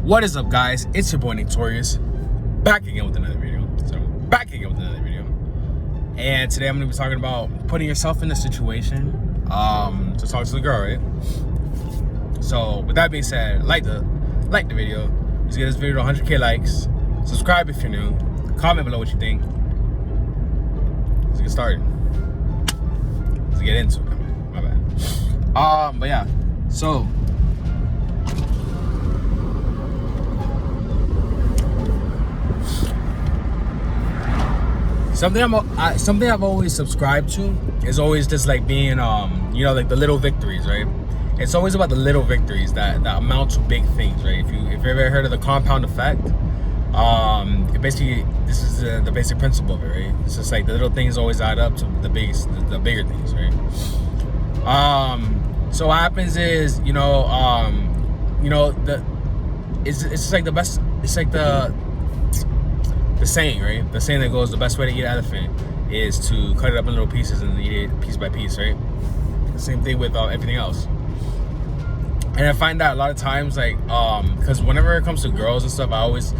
What is up, guys? It's your boy named Torius, back again with another video. And today I'm gonna be talking about putting yourself in a situation to talk to the girl, right? So with that being said, like the video. Let's get this video to 100k likes. Subscribe if you're new. Comment below what you think. Let's get started. Let's get into it. My bad. But yeah. So something I've always subscribed to is always just like being like the little victories, right? It's always about the little victories that amount to big things, right? If you've ever heard of the compound effect, this is the basic principle of it, right? It's just like the little things always add up to the bigger things, right? So what happens is, it's just like the best. It's like the saying, right? The saying that goes, the best way to eat an elephant is to cut it up in little pieces and eat it piece by piece, right? The same thing with everything else. And I find that a lot of times, like, because whenever it comes to girls and stuff, I always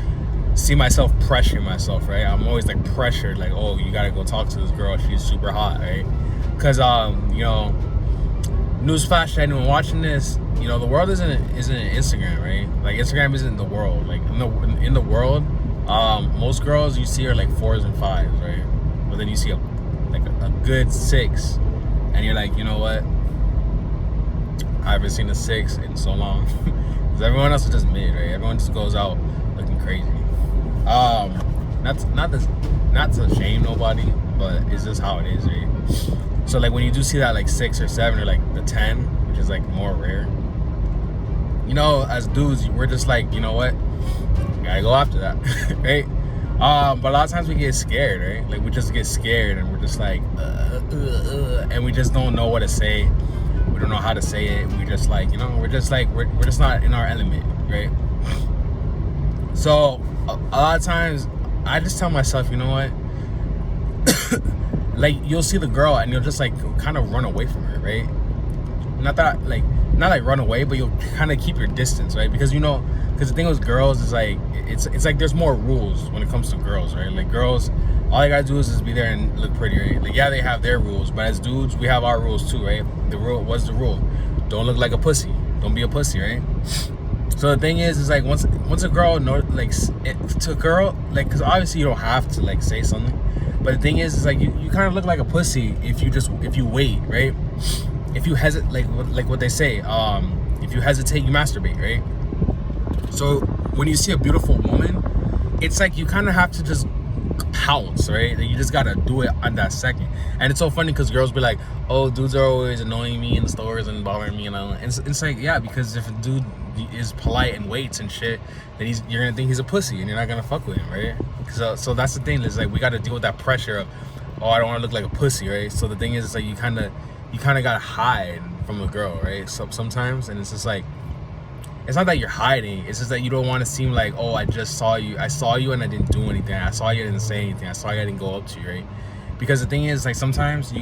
see myself pressuring myself, right? I'm always like pressured, like, oh, you gotta go talk to this girl, she's super hot, right? Because newsflash to anyone watching this, the world isn't Instagram, right? Like, Instagram isn't the world. Like, in the world, most girls you see are like 4s and 5s, right? But then you see a good 6, and you're like, you know what? I haven't seen a 6 in so long. Because everyone else is just mid, right? Everyone just goes out looking crazy. Not to shame nobody, but it's just how it is, right? So like when you do see that like 6 or 7 or like the 10, which is like more rare, as dudes, we're just like, you know what? Gotta go after that, right? But a lot of times we get scared, right? Like we just get scared and we're just like, and we just don't know what to say. We don't know how to say it. We just like, we're just not in our element, right? So a lot of times I just tell myself, you know what? Like you'll see the girl and you'll just like kind of run away from her, right? Not like run away, but you'll kind of keep your distance, right? Because because the thing with girls is like it's like there's more rules when it comes to girls, right? Like girls, all they gotta do is just be there and look pretty, right? Like yeah, they have their rules, but as dudes, we have our rules too, right? What's the rule? Don't look like a pussy. Don't be a pussy, right? So the thing is like once a girl to a girl, like, because obviously you don't have to like say something, but the thing is like you kind of look like a pussy if you wait, right? If you hesitate, like what they say, if you hesitate, you masturbate, right? So when you see a beautiful woman, it's like you kind of have to just pounce, right? Like you just gotta do it on that second. And it's so funny because girls be like, oh, dudes are always annoying me in the stores and bothering me, and it's like, yeah, because if a dude is polite and waits and shit, then you're gonna think he's a pussy and you're not gonna fuck with him, right? So that's the thing, is like we gotta deal with that pressure of, oh, I don't want to look like a pussy, right? So the thing is like you kind of gotta hide from a girl, right? So sometimes, and it's just like, it's not that you're hiding, it's just that you don't want to seem like, oh, I saw you and I didn't do anything, I saw you and didn't say anything, I saw you, I didn't go up to you, right? Because the thing is, like, sometimes you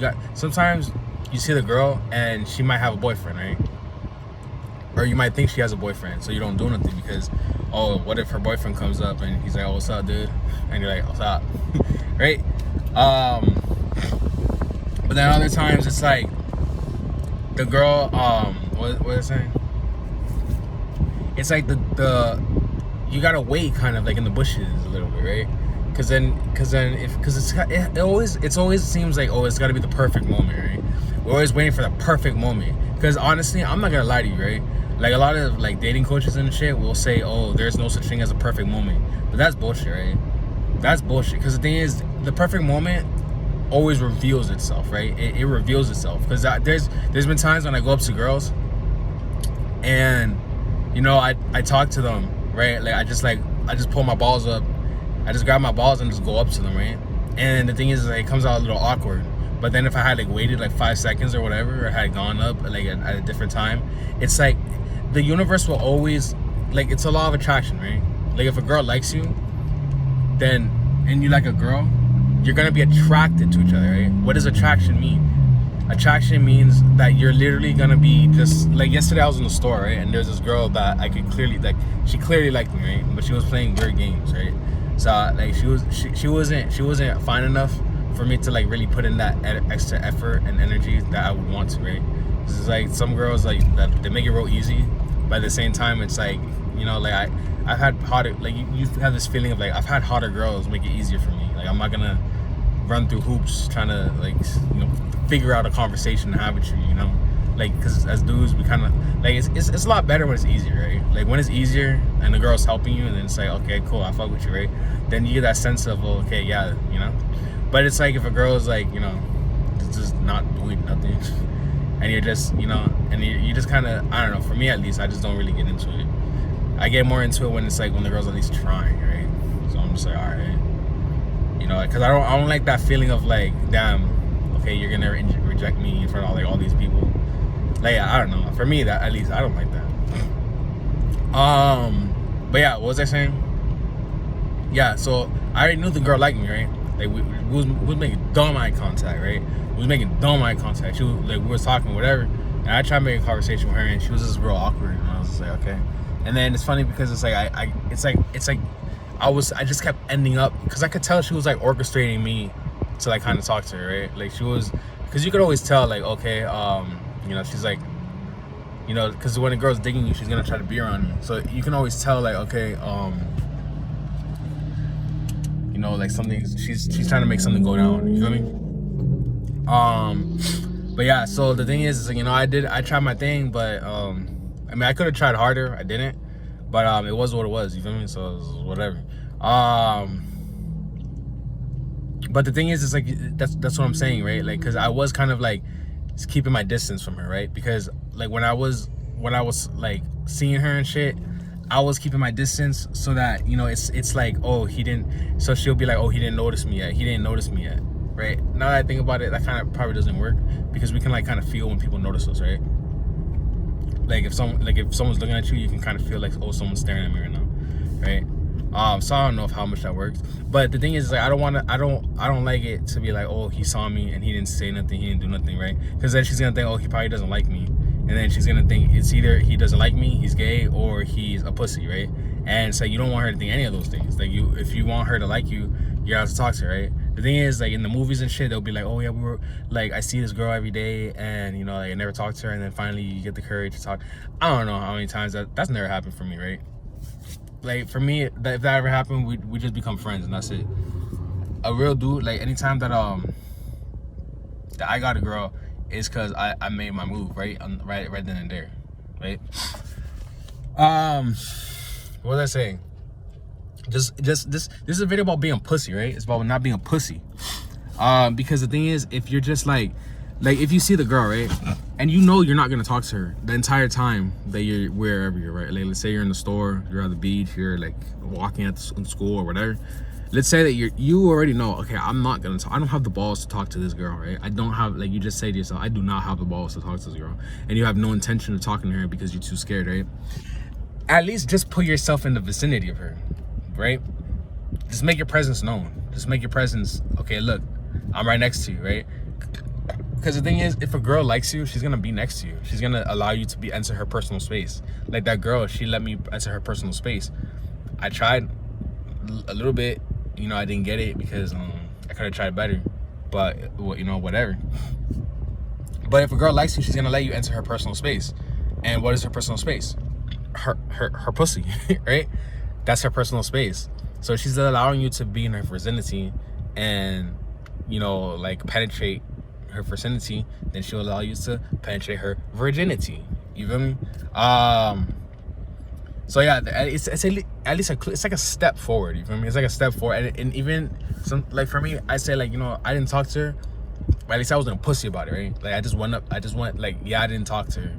see the girl and she might have a boyfriend, right? Or you might think she has a boyfriend, so you don't do nothing because, oh, what if her boyfriend comes up and he's like, oh, what's up, dude? And you're like, what's up? Right? But then other times it's like the girl, what is it saying? It's like the you gotta wait kind of like in the bushes a little bit, right? Because it always seems like, oh, it's gotta be the perfect moment, right? We're always waiting for the perfect moment. Because honestly, I'm not gonna lie to you, right? Like a lot of like dating coaches and shit will say, oh, there's no such thing as a perfect moment, but that's bullshit, right? That's bullshit. Because the thing is, the perfect moment always reveals itself, right? It reveals itself. Because there's been times when I go up to girls and I talk to them, right? Like I just pull my balls up, I just grab my balls and just go up to them, right? And the thing is, like, it comes out a little awkward. But then if I had like waited like 5 seconds or whatever, or had gone up like at a different time, it's like the universe will always, like, it's a law of attraction, right? Like if a girl likes you, then, and you like a girl, you're gonna be attracted to each other, right? What does attraction mean? Attraction means that you're literally gonna be just like yesterday. I was in the store, right, and there's this girl that I could clearly like. She clearly liked me, right, but she was playing weird games, right. So like she wasn't fine enough for me to like really put in that extra effort and energy that I would want to, right. This is like some girls like that they make it real easy, but at the same time it's like, you know, like I've had hotter, like you have this feeling of like I've had hotter girls make it easier for me. Like I'm not gonna run through hoops trying to like, you know, figure out a conversation to have with you, you know, like because as dudes we kind of like it's a lot better when it's easier, right. Like when it's easier and the girl's helping you and then it's like, okay, cool, I fuck with you, right. Then you get that sense of, well, okay, yeah, you know. But it's like if a girl is like, you know, just not doing nothing and you're just, you know, and you just kind of, I don't know, for me at least, I just don't really get into it. I get more into it when it's like when the girl's at least trying, right. So I'm just like, all right, you know, because I don't like that feeling of like, damn, okay, you're gonna reject me in front of like all these people. Like, I don't know. For me, that at least I don't like that. But yeah, what was I saying? Yeah, so I already knew the girl liked me, right? Like we was making dumb eye contact, right? We was making dumb eye contact. She was like, we was talking, whatever, and I tried to make a conversation with her, and she was just real awkward, and I was just like, okay. And then it's funny because it's like it's like I just kept ending up because I could tell she was like orchestrating me to like kind of talk to her, right? Like she was, because you could always tell like, okay, you know, she's like, you know, because when a girl's digging you, she's gonna try to be around you, so you can always tell like, okay, you know, like something, she's trying to make something go down, you feel me? But yeah, so the thing is like, you know, I tried my thing, but I mean, I could have tried harder, I didn't, but it was what it was, you feel me? So it was whatever. But the thing is, it's like that's what I'm saying, right? Like, because I was kind of like keeping my distance from her, right? Because like when I was like seeing her and shit, I was keeping my distance so that, you know, it's like, oh, he didn't, so she'll be like, oh, he didn't notice me yet, right? Now that I think about it, that kind of probably doesn't work because we can like kind of feel when people notice us, right? Like if someone's looking at you, you can kind of feel like, oh, someone's staring at me right now, right? So I don't know how much that works, but the thing is, like, I don't like it to be like, oh, he saw me and he didn't say nothing, he didn't do nothing, right? Because then she's gonna think, oh, he probably doesn't like me, and then she's gonna think it's either he doesn't like me, he's gay, or he's a pussy, right? And so you don't want her to think any of those things. Like if you want her to like you, you have to talk to her, right? The thing is, like in the movies and shit, they'll be like, oh yeah, we were like, I see this girl every day, and you know, like, I never talked to her, and then finally you get the courage to talk. I don't know how many times that's never happened for me, right? Like for me, if that ever happened, we just become friends and that's it. A real dude, like anytime that I got a girl, is because I made my move, right? Right then and there, right? What was I saying? Just this is a video about being a pussy, right? It's about not being a pussy. Because the thing is, if you're just like if you see the girl, right, and you know you're not gonna talk to her the entire time that you're wherever you're, right? Like let's say you're in the store, you're at the beach, you're like walking in school or whatever. Let's say that you already know, okay, I'm not gonna talk. I don't have the balls to talk to this girl, right? I don't have, like you just say to yourself, I do not have the balls to talk to this girl, and you have no intention of talking to her because you're too scared, right? At least just put yourself in the vicinity of her, right? Just make your presence known. Just make your presence, okay, look, I'm right next to you, right? Because the thing is, if a girl likes you, she's gonna be next to you. She's gonna allow you to enter her personal space. Like that girl, she let me enter her personal space. I tried a little bit, you know, I didn't get it because I could have tried better, but you know, whatever. But if a girl likes you, she's gonna let you enter her personal space. And what is her personal space? Her pussy, right? That's her personal space. So she's allowing you to be in her vicinity and, you know, like penetrate her vicinity, then she'll allow you to penetrate her virginity. You feel me? So yeah, it's at least it's like a step forward. You feel me? It's like a step forward, and even some, like for me, I say, like, you know, I didn't talk to her, but at least I wasn't a pussy about it, right? Like I just went like, yeah, I didn't talk to her,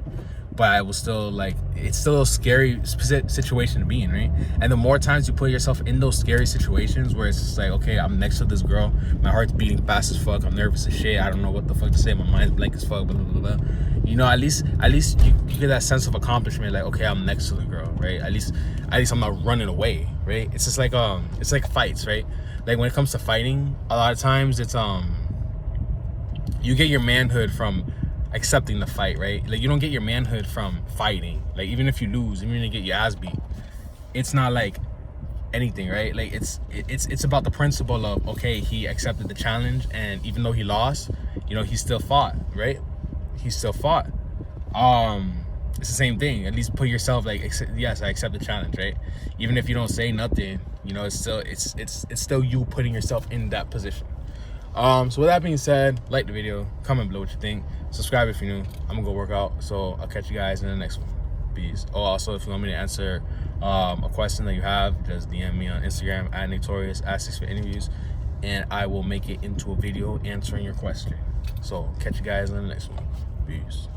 but I was still like, it's still a scary situation to be in, right? And the more times you put yourself in those scary situations where it's just like, okay, I'm next to this girl, my heart's beating fast as fuck, I'm nervous as shit, I don't know what the fuck to say, my mind's blank as fuck, blah, blah, blah, blah. You know, at least you get that sense of accomplishment, like, okay, I'm next to the girl, right? At least I'm not running away, right? It's just like, it's like fights, right? Like when it comes to fighting, a lot of times it's, you get your manhood from accepting the fight, right? Like, you don't get your manhood from fighting. Like, even if you lose, even if you get your ass beat, it's not like anything, right? Like, it's about the principle of, okay, he accepted the challenge, and even though he lost, you know, he still fought, right? He still fought. It's the same thing. At least put yourself like, yes, I accept the challenge, right? Even if you don't say nothing, you know, it's still you putting yourself in that position. So with that being said, like the video, comment below what you think, subscribe if you're new. I'm gonna go work out, so I'll catch you guys in the next one. Peace. Oh, also, if you want me to answer a question that you have, just DM me on Instagram at Torius at 6fit interviews, and I will make it into a video answering your question. So catch you guys in the next one. Peace.